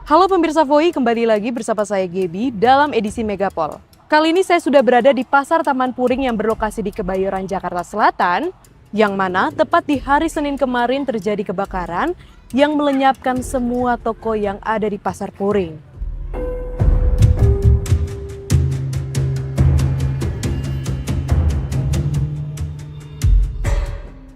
Halo pemirsa Voi, kembali lagi bersama saya Gebi dalam edisi Megapol. Kali ini saya sudah berada di Pasar Taman Puring yang berlokasi di Kebayoran, Jakarta Selatan, yang mana tepat di hari Senin kemarin terjadi kebakaran yang melenyapkan semua toko yang ada di Pasar Puring.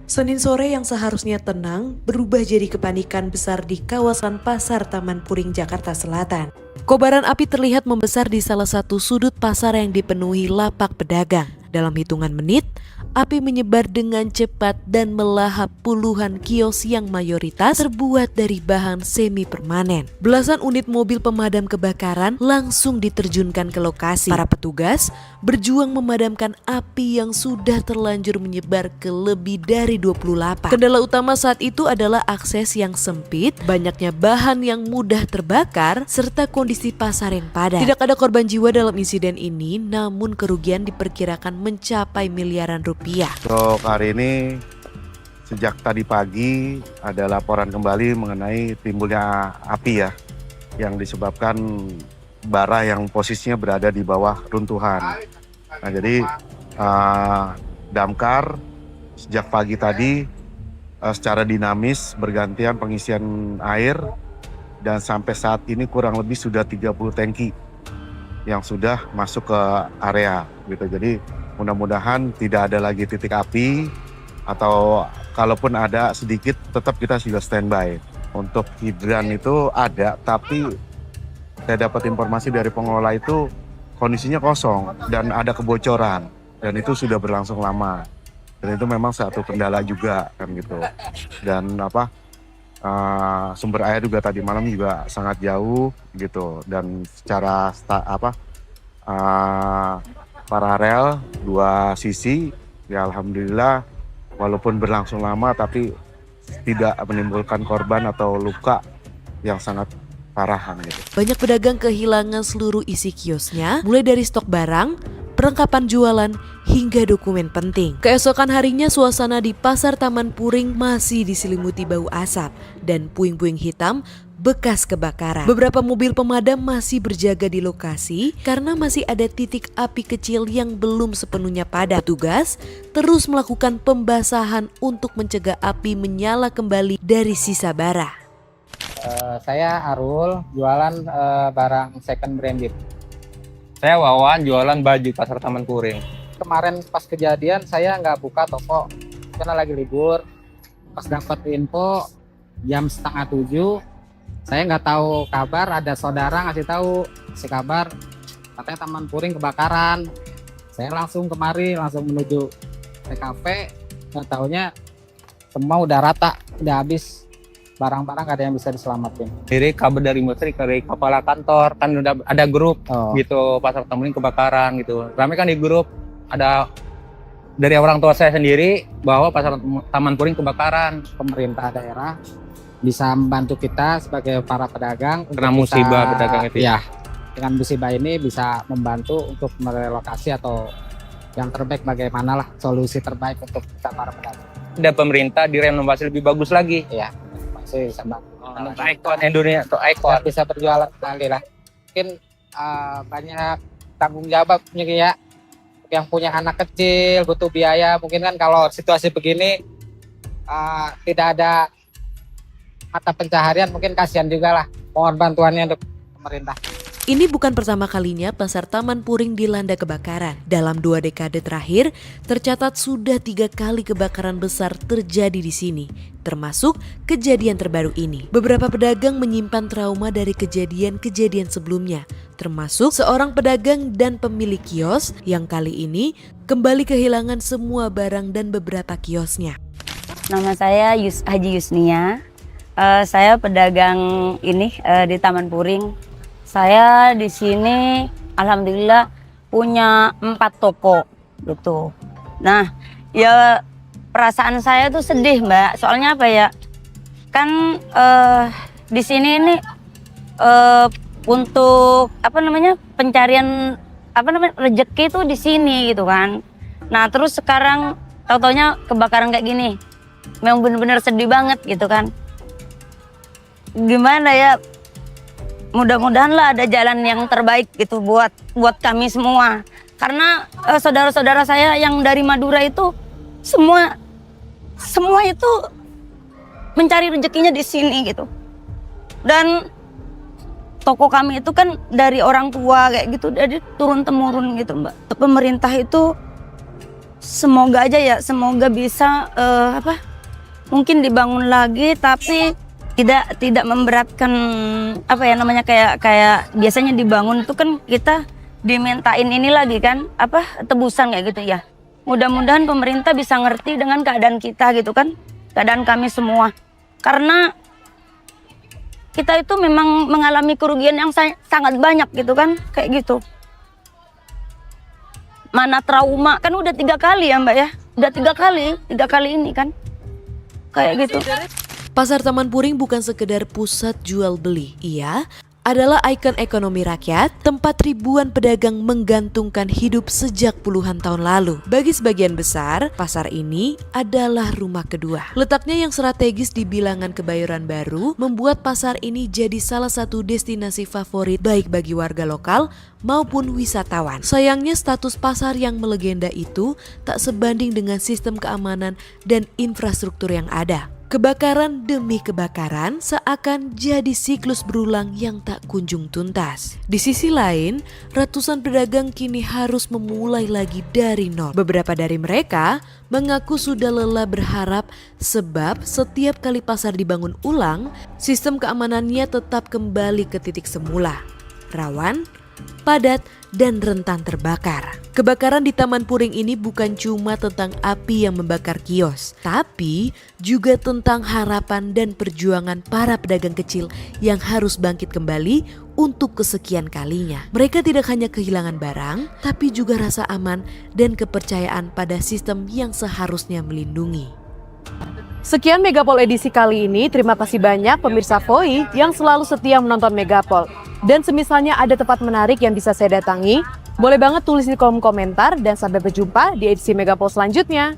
Senin sore yang seharusnya tenang berubah jadi kepanikan besar di kawasan Pasar Taman Puring, Jakarta Selatan. Kobaran api terlihat membesar di salah satu sudut pasar yang dipenuhi lapak pedagang. Dalam hitungan menit, api menyebar dengan cepat dan melahap puluhan kios yang mayoritas terbuat dari bahan semi permanen. Belasan unit mobil pemadam kebakaran langsung diterjunkan ke lokasi. Para petugas berjuang memadamkan api yang sudah terlanjur menyebar ke lebih dari 20 lapak. Kendala utama saat itu adalah akses yang sempit, banyaknya bahan yang mudah terbakar, serta kondisi pasar yang padat. Tidak ada korban jiwa dalam insiden ini, namun kerugian diperkirakan mencapai miliaran rupiah. Untuk hari ini, sejak tadi pagi ada laporan kembali mengenai timbulnya api ya, yang disebabkan bara yang posisinya berada di bawah runtuhan. Nah, jadi damkar sejak pagi tadi secara dinamis bergantian pengisian air, dan sampai saat ini kurang lebih sudah 30 tangki yang sudah masuk ke area gitu. Jadi mudah-mudahan tidak ada lagi titik api, atau kalaupun ada sedikit tetap kita sudah standby. Untuk hidran itu ada, tapi saya dapat informasi dari pengelola itu kondisinya kosong dan ada kebocoran, dan itu sudah berlangsung lama. Dan itu memang satu kendala juga kan gitu. Dan sumber air juga tadi malam juga sangat jauh gitu, dan secara paralel dua sisi ya, alhamdulillah walaupun berlangsung lama tapi tidak menimbulkan korban atau luka yang sangat parah gitu. Banyak pedagang kehilangan seluruh isi kiosnya, mulai dari stok barang, perlengkapan jualan, hingga dokumen penting. Keesokan harinya suasana di Pasar Taman Puring masih diselimuti bau asap dan puing-puing hitam bekas kebakaran. Beberapa mobil pemadam masih berjaga di lokasi karena masih ada titik api kecil yang belum sepenuhnya padam. Petugas terus melakukan pembasahan untuk mencegah api menyala kembali dari sisa bara. Saya Arul, jualan barang second branded. Saya Wawan, jualan baju Pasar Taman Puring. Kemarin pas kejadian saya nggak buka toko karena lagi libur. Pas dapat info jam 6:30, saya nggak tahu kabar, ada saudara ngasih tahu si kabar katanya Taman Puring kebakaran. Saya langsung kemari, langsung menuju TKP. Nggak taunya semua udah rata, udah habis. Barang-barang gak ada yang bisa diselamatin. Dari kabar dari menteri, dari kepala kantor, kan udah ada grup gitu, Pasar Taman Puring kebakaran gitu. Ramai kan di grup, ada dari orang tua saya sendiri bahwa Pasar Taman Puring kebakaran. Pemerintah daerah bisa membantu kita sebagai para pedagang. Kena musibah pedagang itu ya. Dengan musibah ini bisa membantu untuk merelokasi atau yang terbaik bagaimanalah solusi terbaik untuk kita para pedagang. Ada pemerintah direnovasi lebih bagus lagi. Ya. Sama Icon Indonesia atau Icon bisa berjualan kali lah. Mungkin banyak tanggung jawab ya, yang punya anak kecil butuh biaya. Mungkin kan kalau situasi begini tidak ada mata pencaharian, mungkin kasihan juga lah. Mohon bantuannya untuk pemerintah. Ini bukan pertama kalinya Pasar Taman Puring dilanda kebakaran. Dalam 2 dekade terakhir, tercatat sudah 3 kali kebakaran besar terjadi di sini, termasuk kejadian terbaru ini. Beberapa pedagang menyimpan trauma dari kejadian-kejadian sebelumnya, termasuk seorang pedagang dan pemilik kios yang kali ini kembali kehilangan semua barang dan beberapa kiosnya. Nama saya Haji Yusnia. Saya pedagang ini di Taman Puring. Saya di sini alhamdulillah punya 4 toko gitu. Nah, ya perasaan saya tuh sedih, Mbak. Soalnya apa ya? Kan di sini ini untuk pencarian rezeki itu di sini gitu kan. Nah, terus sekarang tau-taunya kebakaran kayak gini. Memang bener-bener sedih banget gitu kan. Gimana ya? mudah-mudahanlah ada jalan yang terbaik gitu buat kami semua. Karena saudara-saudara saya yang dari Madura itu semua itu mencari rezekinya di sini gitu. Dan toko kami itu kan dari orang tua kayak gitu, jadi turun temurun gitu Mbak. Pemerintah itu semoga aja ya, semoga bisa mungkin dibangun lagi, tapi tidak memberatkan kayak biasanya dibangun itu kan kita dimintain ini lagi kan tebusan kayak gitu ya. Mudah-mudahan pemerintah bisa ngerti dengan keadaan kita gitu kan, keadaan kami semua. Karena kita itu memang mengalami kerugian yang sangat banyak gitu kan, kayak gitu. Mana trauma, kan udah 3 kali ya Mbak ya, udah 3 kali ini kan, kayak gitu. Pasar Taman Puring bukan sekedar pusat jual beli, ia adalah ikon ekonomi rakyat, tempat ribuan pedagang menggantungkan hidup sejak puluhan tahun lalu. Bagi sebagian besar, pasar ini adalah rumah kedua. Letaknya yang strategis di bilangan Kebayoran Baru membuat pasar ini jadi salah satu destinasi favorit baik bagi warga lokal maupun wisatawan. Sayangnya status pasar yang melegenda itu tak sebanding dengan sistem keamanan dan infrastruktur yang ada. Kebakaran demi kebakaran seakan jadi siklus berulang yang tak kunjung tuntas. Di sisi lain, ratusan pedagang kini harus memulai lagi dari nol. Beberapa dari mereka mengaku sudah lelah berharap sebab setiap kali pasar dibangun ulang, sistem keamanannya tetap kembali ke titik semula. Rawan, padat, dan rentan terbakar. Kebakaran di Taman Puring ini bukan cuma tentang api yang membakar kios, tapi juga tentang harapan dan perjuangan para pedagang kecil yang harus bangkit kembali untuk kesekian kalinya. Mereka tidak hanya kehilangan barang, tapi juga rasa aman dan kepercayaan pada sistem yang seharusnya melindungi. Sekian Megapol edisi kali ini. Terima kasih banyak pemirsa VOI yang selalu setia menonton Megapol. Dan semisalnya ada tempat menarik yang bisa saya datangi, boleh banget tulis di kolom komentar dan sampai berjumpa di edisi Megapol selanjutnya.